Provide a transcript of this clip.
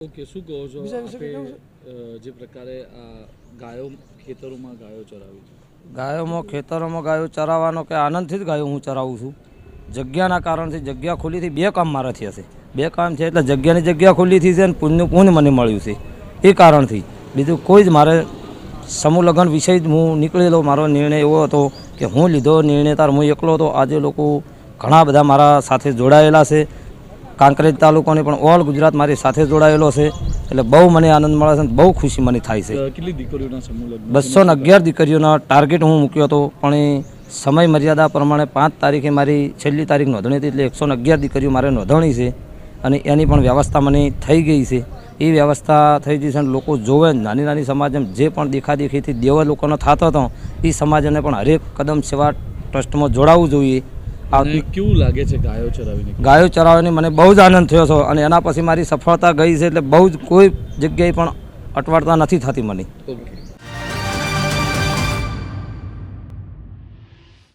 Okay, શું કહો છો જે પ્રકારે આ ગાયો ખેતરોમાં ગાયો ચરાવી છે? ગાયોમાં ખેતરોમાં ગાયો ચરાવવાનો કે આનંદથી જ ગાયો હું ચરાવું છું. જગ્યાના કારણથી જગ્યા ખુલ્લીથી બે કામ મારાથી હશે. બે કામ છે એટલે જગ્યાની જગ્યા ખુલ્લીથી છે અને પુણ્ય મને મળ્યું છે એ કારણથી. બીજું કોઈ જ મારે સમૂહ લગ્ન વિષય જ હું નીકળેલો. મારો નિર્ણય એવો હતો કે હું લીધો નિર્ણય તાર હું એકલો હતો. આજે લોકો ઘણા બધા મારા સાથે જોડાયેલા છે. કાંકરેજ તાલુકાની પણ ઓલ ગુજરાત મારી સાથે જોડાયેલો છે. એટલે બહુ મને આનંદ મળે છે અને બહુ ખુશી મને થાય છે. કેટલી દીકરીઓના સમૂહ લગ્ન? 211 દીકરીઓના ટાર્ગેટ હું મૂક્યો હતો, પણ એ સમય મર્યાદા પ્રમાણે 5 તારીખે મારી છેલ્લી તારીખ નોંધણી હતી. એટલે 111 દીકરીઓ મારે નોંધણી છે અને એની પણ વ્યવસ્થા મને થઈ ગઈ છે. એ વ્યવસ્થા થઈ ગઈ છે અને લોકો જોવે નાની નાની સમાજમાં જે પણ દેખાદેખીથી દેવા લોકોનો થતો હતો એ સમાજને પણ હરેક કદમ સેવા ટ્રસ્ટમાં જોડાવવું જોઈએ. કેવું લાગે છે ગાયો ચરાવીને? ગાયો ચરાવવાની મને બહુ જ આનંદ થયો છે અને એના પછી મારી સફળતા ગઈ છે. એટલે બહુ જ કોઈ જગ્યાએ પણ અટવાડતા નથી થતી મને. ઓકે.